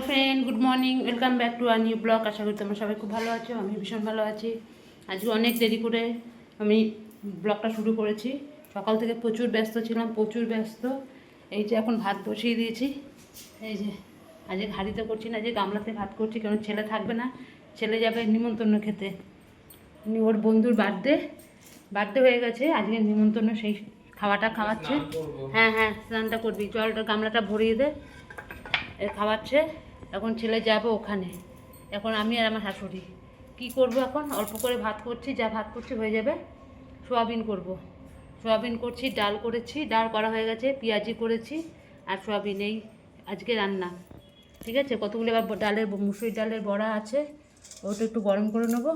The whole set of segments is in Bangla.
Friend, good morning, welcome back to our new blog. আশা করি তোমরা সবাই খুব ভালো আছো। আমি ভীষণ ভালো আছি। আজকে অনেক দেরি করে আমি ব্লগটা শুরু করেছি। সকাল থেকে প্রচুর ব্যস্ত ছিলাম, প্রচুর ব্যস্ত। এই যে এখন ভাত বসিয়ে দিয়েছি। এই যে আজকে হাঁড়িতে করছি না, যে গামলাতে ভাত করছি, কারণ ছেলে থাকবে না। ছেলে যাবে নিমন্ত্রণ খেতে। ওর বন্ধুর বার্থডে হয়ে গেছে, আজকে নিমন্ত্রণ, সেই খাওয়াটা খাওয়াচ্ছে। হ্যাঁ হ্যাঁ, স্নানটা করবি, জলটা গামলাটা ভরিয়ে দে। খাওয়াচ্ছে। এখন ছেলে যাবো ওখানে। এখন আমি আর আমার শাশুড়ি কী করবো, এখন অল্প করে ভাত করছি, যা ভাত করছি হয়ে যাবে। সোয়াবিন করব, সোয়াবিন করছি, ডাল করেছি, ডাল করা হয়ে গেছে, পেঁয়াজি করেছি আর সোয়াবিন, এই আজকে রান্না। ঠিক আছে, কতগুলো এবার মুসুরি ডালের বড়া আছে, ওটা একটু গরম করে নেবো,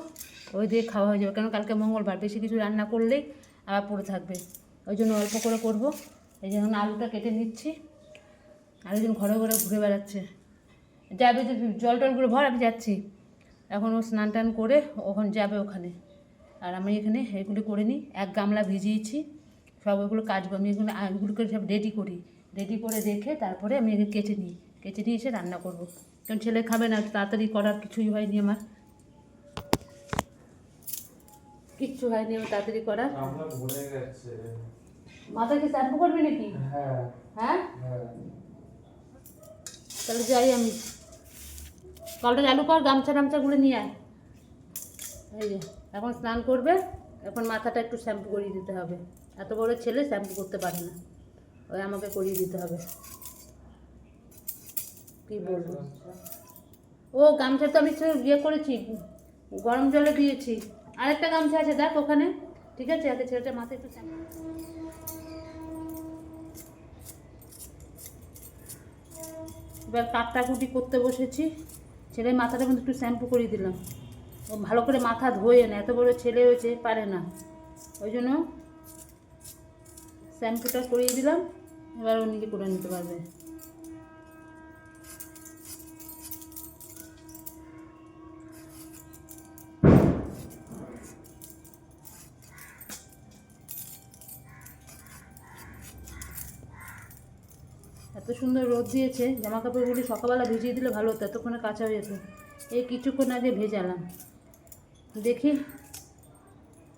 ওই দিয়ে খাওয়া হয়ে যাবে। কেন কালকে মঙ্গলবার, বেশি কিছু রান্না করলেই আবার পড়ে থাকবে, ওই জন্য অল্প করে করবো। এই জন্য আলুটা কেটে নিচ্ছি। আরেকজন ঘরে ঘরে ঘুরে বেড়াচ্ছে, যাবে যে জল টলগুলো ভর, আমি যাচ্ছি। এখন ও স্নান টান করে ওখানে যাবে ওখানে, আর আমি এখানে এগুলো করে নিই। এক গামলা ভিজিয়েছি, সব ওইগুলো কাচবো আমি। এগুলোকে সব রেডি করি, রেডি করে রেখে তারপরে আমি এগুলো কেচে নিই, কেচে নিয়ে এসে রান্না করবো। কারণ ছেলে খাবে না, তাড়াতাড়ি করার কিছুই হয়নি আমার, কিচ্ছু হয়নি আমার তাড়াতাড়ি করার। মাথা কি শ্যাম্পু করবি নাকি? হ্যাঁ হ্যাঁ, তাহলে যাই আমি। কলটা চালু কর, গামছা টামছাগুলো নিয়ে আয়। এই যে এখন স্নান করবে, এখন মাথাটা একটু শ্যাম্পু করিয়ে দিতে হবে। এত বড় ছেলে শ্যাম্পু করতে পারে না, ওই আমাকে করিয়ে দিতে হবে। কী বলবো, ও গামছা তো আমি ইয়ে করেছি, গরম জলে দিয়েছি। আরেকটা গামছা আছে দেখ ওখানে। ঠিক আছে, আগে ছেলেটা মাথায় একটু শ্যাম্পু। এবার কাটাকুটি করতে বসেছি। ছেলের মাথাটা কিন্তু একটু শ্যাম্পু করিয়ে দিলাম। ও ভালো করে মাথা ধোয়ে না, এত বড় ছেলে হয়েছে, পারে না, ওই জন্য শ্যাম্পুটা করিয়ে দিলাম। এবার ও নিজে করে নিতে পারবে। এত সুন্দর রোদ দিয়েছে, জামা কাপড়গুলি সকালবেলা ভিজিয়ে দিলে ভালো হতো, এতক্ষণে কাঁচা হয়ে যেত। এই কিছুক্ষণ আগে ভেজালাম। দেখি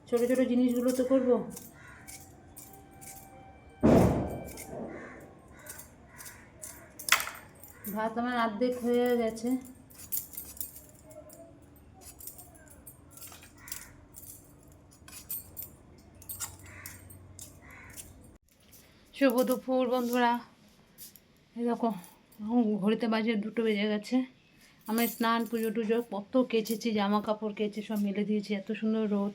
ছোটো ছোটো জিনিসগুলো তো করবো। ভাত আমার অর্ধেক হয়ে গেছে। শুভ দুপুর বন্ধুরা। এই দেখো, ঘড়িতে বাজে 2টো বেজে গেছে। আমি স্নান পুজো টুজো কত কেচেছি, জামা কাপড় কেচে সব মেলে দিয়েছি। এত সুন্দর রোদ,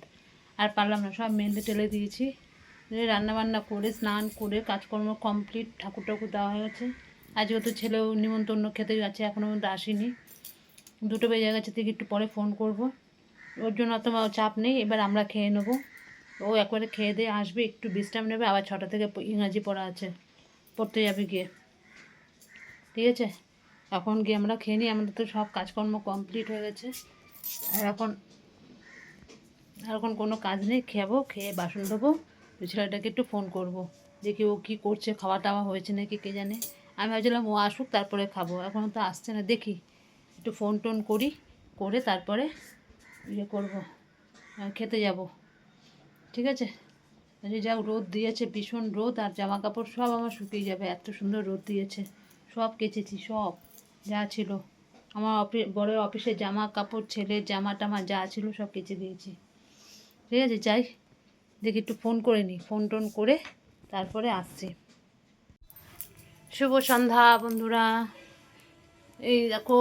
আর পারলাম না, সব মেলে টেলে দিয়েছি। রান্নাবান্না করে স্নান করে কাজকর্ম কমপ্লিট, ঠাকুর টাকুর দেওয়া হয়ে গেছে। আজকে তো ছেলেও নিমন্ত্রণ খেতে যাচ্ছে, এখনও পর্যন্ত আসেনি। 2টো বেজে গেছে, থেকে একটু পরে ফোন করব। ওর জন্য অত চাপ নেই, এবার আমরা খেয়ে নেবো। ও একবারে খেয়ে দিয়ে আসবে, একটু বিশ্রাম নেবে, আবার 6টা থেকে ইংরাজি পড়া আছে, পড়তে যাবে গিয়ে। ঠিক আছে, এখন গিয়ে আমরা খেয়ে নিই। আমাদের তো সব কাজকর্ম কমপ্লিট হয়ে গেছে, আর এখন কোনো কাজ নেই। খেয়ে বাসন ধোবো, ছেলেটাকে একটু ফোন করব, দেখি ও কী করছে, খাওয়া টাওয়া হয়েছে নাকি কে জানে। আমি ভাবছিলাম ও আসুক তারপরে খাবো, এখনও তো আসছে না। দেখি একটু ফোন টোন করি, করে তারপরে ইয়ে করবো, খেতে যাব। ঠিক আছে, যা রোদ দিয়েছে, ভীষণ রোদ, আর জামা কাপড় সব আমার শুকিয়ে যাবে, এত সুন্দর রোদ দিয়েছে। সব কেচেছি, সব যা ছিল আমার বড়ের অফিসের জামা কাপড়, ছেলের জামা টামা যা ছিল সব কেচে দিয়েছি। ঠিক আছে, যাই দেখি, একটু ফোন করে নিই, ফোন টোন করে তারপরে আসছি। শুভ সন্ধ্যা বন্ধুরা। এই দেখো,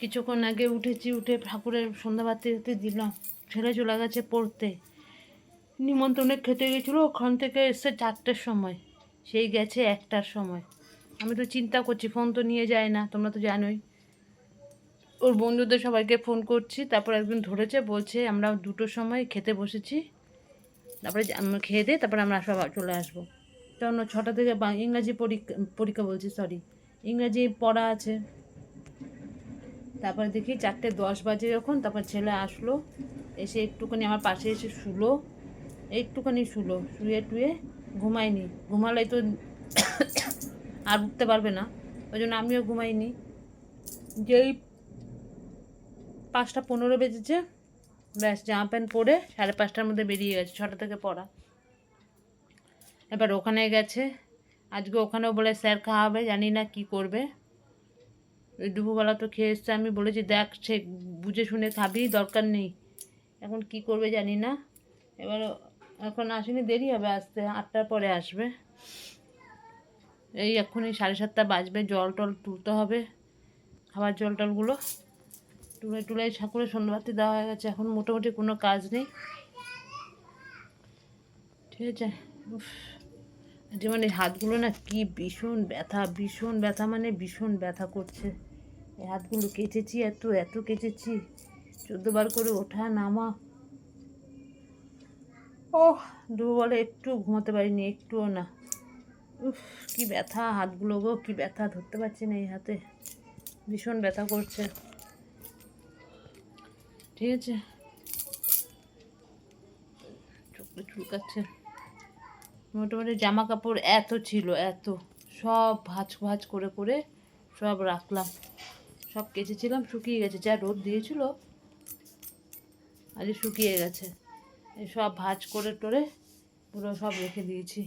কিছুক্ষণ আগে উঠেছি, উঠে ঠাকুরের সন্ধ্যাবাতি দিলাম। ছেলে চলে গেছে পড়তে, নিমন্ত্রণে খেতে গেছিলো, ওখান থেকে এসে 4টের সময়, সেই গেছে 1টার সময়। আমি তো চিন্তা করছি, ফোন তো নিয়ে যায় না, তোমরা তো জানোই। ওর বন্ধুদের সবাইকে ফোন করছি, তারপর একদিন ধরেছে, বলছে আমরা 2টোর সময় খেতে বসেছি, তারপরে আমরা খেয়ে দিয়ে তারপরে আমরা সব চলে আসবো। কারণ 6টা থেকে ইংরাজি পরীক্ষা বলছি, সরি, ইংরাজি পড়া আছে। তারপরে দেখি 4:10 বাজে যখন, তারপর ছেলে আসলো, এসে একটুখানি আমার পাশে এসে শুলো, একটুখানি শুয়ে টুয়ে ঘুমায়নি। ঘুমালেই তো আর উঠতে পারবে না, ওই জন্য আমিও ঘুমাইনি। যেই 5:15 বেজেছে, ব্যাস জামা প্যান্ট পরে 5:30টার মধ্যে বেরিয়ে গেছে, 6টা থেকে পড়া। এবার ওখানে গেছে, আজকে ওখানেও বলে স্যার খাওয়াবে, জানি না কি করবে। ওই দুপুরবেলা তো খেয়ে এসছে, আমি বলেছি দেখ সে বুঝে শুনে খাবি, দরকার নেই। এখন কি করবে জানি না। এবার এখন আসেনি, দেরি হবে আসতে, 8টার পরে আসবে। এই এক্ষুনি 7:30 বাজবে, জল টল তুলতে হবে, খাবার জল টলগুলো তুলে ঠাকুরের সন্ধ্যাবাতি দেওয়া হয়ে গেছে। এখন মোটামুটি কোনো কাজ নেই, ঠিক আছে। যেমন এই হাতগুলো না কি ভীষণ ব্যথা, মানে ভীষণ ব্যথা করছে। এই হাতগুলো কেচেছি, এত কেচেছি, 14 বার করে ওঠা নামা। দুপুরবেলা একটু ঘুমাতে পারিনি, একটুও না। কি ব্যথা হাতগুলো গো, কি ব্যথা, ধরতে পারছি না এই হাতে, ভীষণ ব্যথা করছে, ঠিক আছে। চোখে চুলকাচ্ছে। মোটামুটি জামা কাপড় এত ছিল, সব ভাঁজ করে সব রাখলাম, সব কেচেছিলাম, শুকিয়ে গেছে, যা রোদ দিয়েছিল আজ শুকিয়ে গেছে। এই সব ভাঁজ করে টোরে পুরো সব রেখে দিয়েছি,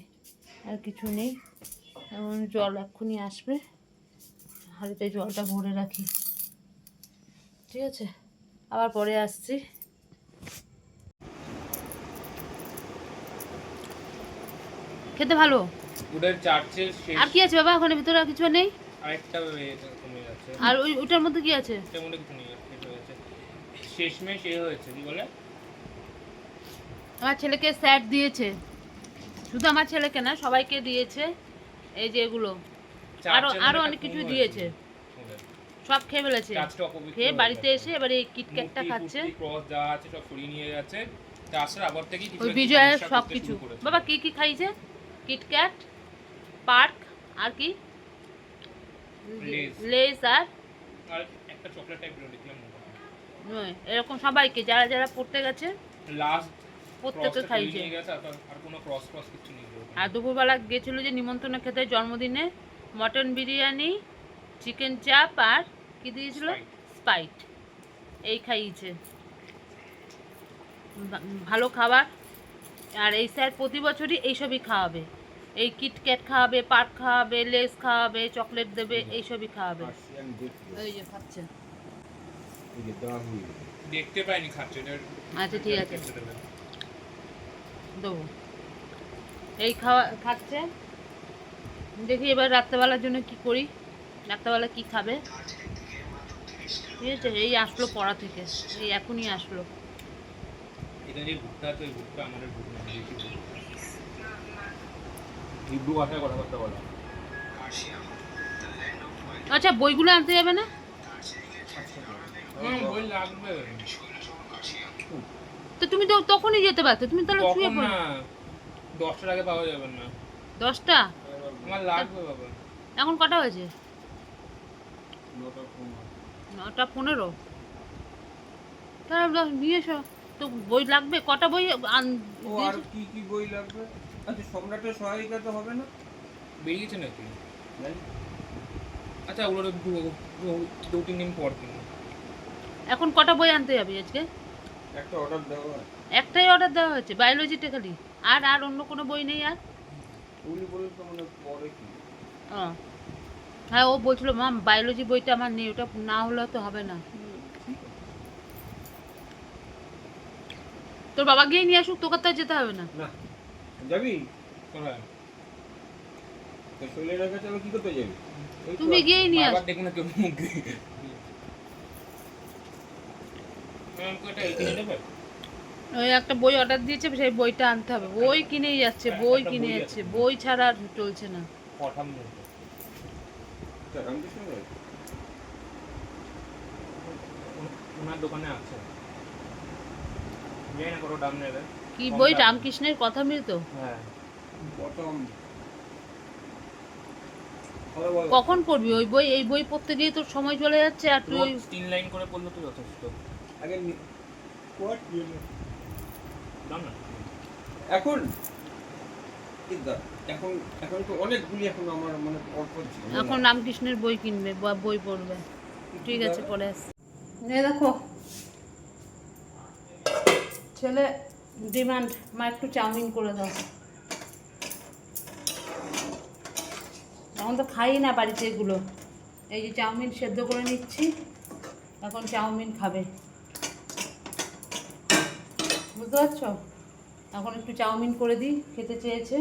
আর কিছু নেই। এখন জল এক্ষুনি আসবে, হাঁড়িতে জলটা ভরে রাখি, ঠিক আছে। আবার পরে আসছি। খেতে ভালো। আর কি আছে বাবা ওখানে ভিতরে, আর কিছু নেই। আরেকটা কমে যাচ্ছে। আর ওইটার মধ্যে কি আছে? ওটার মধ্যে কিছু নেই, এটা হয়েছে শেষমেশ হয়েছে, কি বলে, আমার ছেলেকে স্যাট দিয়েছে, শুধু আমার ছেলেকে না সবাইকে দিয়েছে। এই যে এগুলো আরো অনেক কিছু দিয়েছে, সব খেয়ে ফেলেছে। খেয়ে বাড়িতে এসে এবার এই কিটক্যাটটা খাচ্ছে। ক্রস দেওয়া আছে, সব সরিয়ে নিয়ে গেছে। তারপর আবার থেকে কিছু ওই বিজয়ের সব কিছু। বাবা কি কি খাইছে? কিটক্যাট, পার্ক, আর কি লেস, আর একটা চকলেট টাইপ দেখলাম, এরকম সবাইকে যারা যারা পড়তে গেছে লাস্ট প্রত্যেককে খাইছে। আর কোনো ক্রস কিছু নেই। আর দুপুরবেলা গেছিল যে নিমন্ত্রণ খেতে, জন্মদিনে মটন বিরিয়ানি, চিকেন চাপ, আর কি দিয়েছিল, স্পাইট, এই খাইয়েছে। ভালো খাবার। আর এই স্যার প্রতি বছরই এইসবই খাওয়াবে, এই কিটক্যাট খাওয়াবে, পার্ক খাওয়াবে, লেস খাওয়াবে, চকলেট দেবে, এইসবই খাওয়াবে। এই যে খাচ্ছে, দেখতে পাইনি খাচ্ছে। আচ্ছা ঠিক আছে দেবো। এই খাচ্ছে। দেখি এবার রাত্রেবেলার জন্য কি করি, রাত্রেবেলা কি খাবে, ঠিক আছে। এই আসলো পড়া থেকে, এই এখনই আসলো। এটা যে ভুট্টা আছে, ওই ভুট্টা আমাদের ভুট না, হিব্রু ভাষায় কথাবার্তা বলা। আচ্ছা বইগুলো আনতে যাবে না? বই লাগবে তো তুমি তো তখনই যেতে পারতে, তুমি তাহলে শুয়ে পড়ো। 10টার আগে পাওয়া যাবে না। 10টা? আমার লাগবে বাবা। এখন কটা বাজে? 9:15। তাহলে নিয়ে এসো। তো বই লাগবে, কটা বই আর কি কি বই লাগবে? আচ্ছা সম্রাটের সহায়িকা তো হবে না, বেরিয়েছে নাকি? আচ্ছা ওগুলো 2-3 দিন পর কিনবো। এখন কটা বই আনতে যাবে আজকে? একটা অর্ডার দেওয়া হয়। একটাই অর্ডার দেওয়া হয়েছে, বায়োলজিটা খালি, আর অন্য কোনো বই নেই? আর উনি বলেন তো মানে পরে কি? হ্যাঁ ও বলছিল মাম বায়োলজি বইটা আমার নেই, ওটা না হলে তো হবে না। তোর বাবা গিয়ে নিয়ে আসুক, তোকে তো যেতে হবে না। না যাবি কোথায়? তো শৈলের কাছে আমি কি করতে যাবি? তুমি গিয়েই নিয়ে আসো। দেখুন না কেউ মুখ দিয়ে ওই একটা বই অর্ডার দিয়েছে, সেই বইটা আনতে হবে। বই কিনেই যাচ্ছে, বই কিনে যাচ্ছে, বই ছাড়া আর চলছে না। ওনার দোকানে আছে, জানি না কত দাম নেবে। কি বই? রামকৃষ্ণের কথা মৃত? হ্যাঁ। কখন পড়বি ওই বই? এই বই পড়তে গিয়ে তোর সময় চলে যাচ্ছে, আর তুই 3 লাইন করে পড়লে তো যথেষ্ট। আগে কোয়াট দাম না এখন এখন এখন তো অনেকগুলি, এখন আমার মনে পড়ছে। এখন রামকৃষ্ণের বই কিনবে বা বই পড়বে। ঠিক আছে পরে আসছি। এই দেখো ছেলে ডিমান্ড, মা একটু চাউমিন করে দাও। এখন তো খাই না বাড়িতে এগুলো। এই যে চাউমিন সেদ্ধ করে নিচ্ছি, এখন চাউমিন খাবে, বুঝতে পারছো? এখন একটু চাউমিন করে দিই, খেতে চেয়েছে।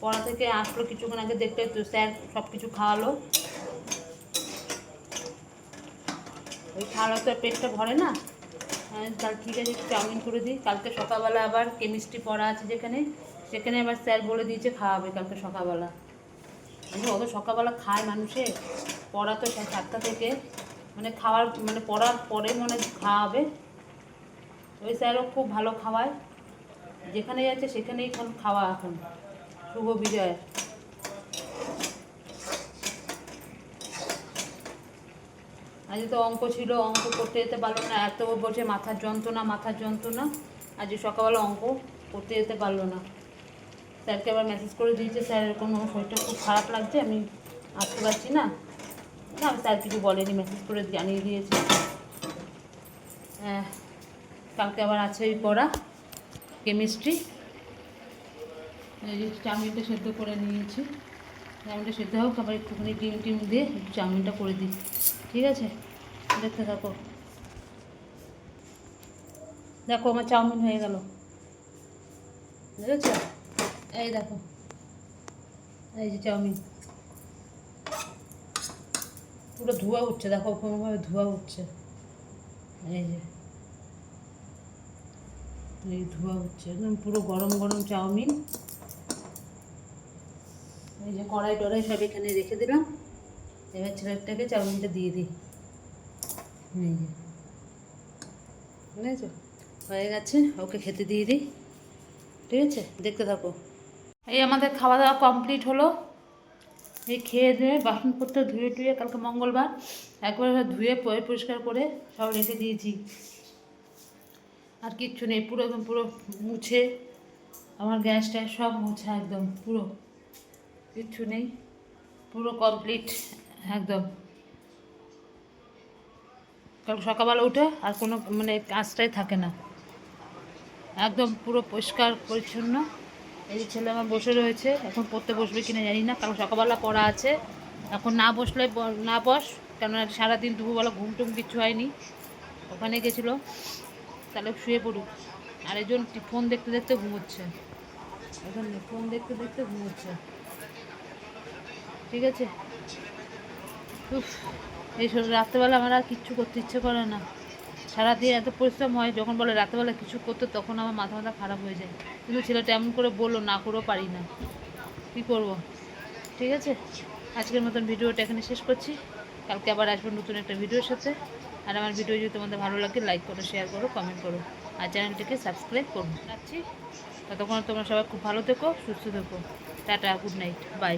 পড়া থেকে আসলো কিছুক্ষণ আগে, দেখতে তো স্যার সব কিছু খাওয়ালো। ওই খাওয়ালো তো পেটটা ভরে না, তাহলে ঠিক আছে একটু চাউমিন করে দিই। কালকে সকালবেলা আবার কেমিস্ট্রি পড়া আছে যেখানে, সেখানে আবার স্যার বলে দিয়েছে খাওয়াবে কালকে সকালবেলা। অত সকালবেলা খায় মানুষে, পড়া তো 7টা থেকে, মানে খাওয়ার মানে পড়ার পরে মনে খাওয়াবে। ওই স্যারও খুব ভালো খাওয়ায়, যেখানে যাচ্ছে সেখানেই খাওয়া এখন শুভ বিজয়। আজ তো অঙ্ক ছিল, অঙ্ক করতে যেতে পারলো না, এত বলছে মাথার যন্ত্রণা মাথার যন্ত্রণা। আজ সকালবেলা অঙ্ক করতে যেতে পারলো না। স্যারকে আবার মেসেজ করে দিয়েছে, স্যার এরকম আমার শরীরটা খুব খারাপ লাগছে, আমি আসতে পারছি না। না স্যার কিছু বলেনি, মেসেজ করে জানিয়ে দিয়েছে। হ্যাঁ, কালকে আবার আছে ওই পড়া কেমিস্ট্রি। এই যে চাউমিনটা সেদ্ধ করে নিয়েছি, চাউমিনটা সেদ্ধ হোক, আবার একটুখানি ডিম টিম দিয়ে একটু চাউমিনটা করে দিই, ঠিক আছে? দেখতে থাকো। দেখো আমার চাউমিন হয়ে গেল, বুঝেছ? এই দেখো, এই যে চাউমিন পুরো ধোঁয়া উঠছে, দেখো কোনোভাবে ধোঁয়া উঠছে, এই যে এই ধোঁয়া উঠছে, একদম পুরো গরম গরম চাউমিন। এই যে কড়াই টড়াই সব এখানে রেখে দিলাম, এবার ছেলেটাকে চাউমিনটা দিয়ে দিই। এই যে বুঝেছো, হয়ে গেছে, ওকে খেতে দিয়ে দিই, ঠিক আছে? দেখতে থাকো। এই আমাদের খাওয়া দাওয়া কমপ্লিট হলো। এই খেয়ে দিয়ে বাসনপত্র ধুয়ে টুয়ে, কালকে মঙ্গলবার একবার ধুয়ে পরিষ্কার করে সব রেখে দিয়েছি। আর কিচ্ছু নেই, পুরো একদম পুরো মুছে, আমার গ্যাস ট্যাস সব মুছা একদম পুরো, কিচ্ছু নেই, পুরো কমপ্লিট একদম। কাল সকালবেলা উঠে আর কোনো মানে কাজটাই থাকে না, একদম পুরো পরিষ্কার পরিচ্ছন্ন। এই যে ছেলে আমার বসে রয়েছে, এখন পড়তে বসবে কিনা জানি না, কারণ সকালবেলা পড়া আছে। এখন না বসলে না বস, কেননা সারাদিন দুপুরবেলা ঘুম টুম কিচ্ছু হয়নি, ওখানে গেছিলো, তাহলে শুয়ে পড়ুক। আর একজন ফোন দেখতে দেখতে ঘুমোচ্ছে, এখন ফোন দেখতে দেখতে ঘুমোচ্ছে, ঠিক আছে? উফ, এই রাত্রেবেলা আমার আর কিচ্ছু করতে ইচ্ছে করে না, সারাদিন এত পরিশ্রম হয়, যখন বলে রাত্রেবেলা কিছু করতে তখন আমার মাথা খারাপ হয়ে যায়। কিন্তু ছেলেটা এমন করে বললো, না করেও পারি না, কী করব? ঠিক আছে, আজকের মতন ভিডিওটা এখানে শেষ করছি, কালকে আবার আসবো নতুন একটা ভিডিওর সাথে। আর আমার ভিডিও যদি তোমাদের ভালো লাগে লাইক করো, শেয়ার করো, কমেন্ট করো, আর চ্যানেলটিকে সাবস্ক্রাইব করো। রাখছি, ততক্ষণ তোমরা সবাই খুব ভালো থেকো, সুস্থ থেকো। Tata, good night, by.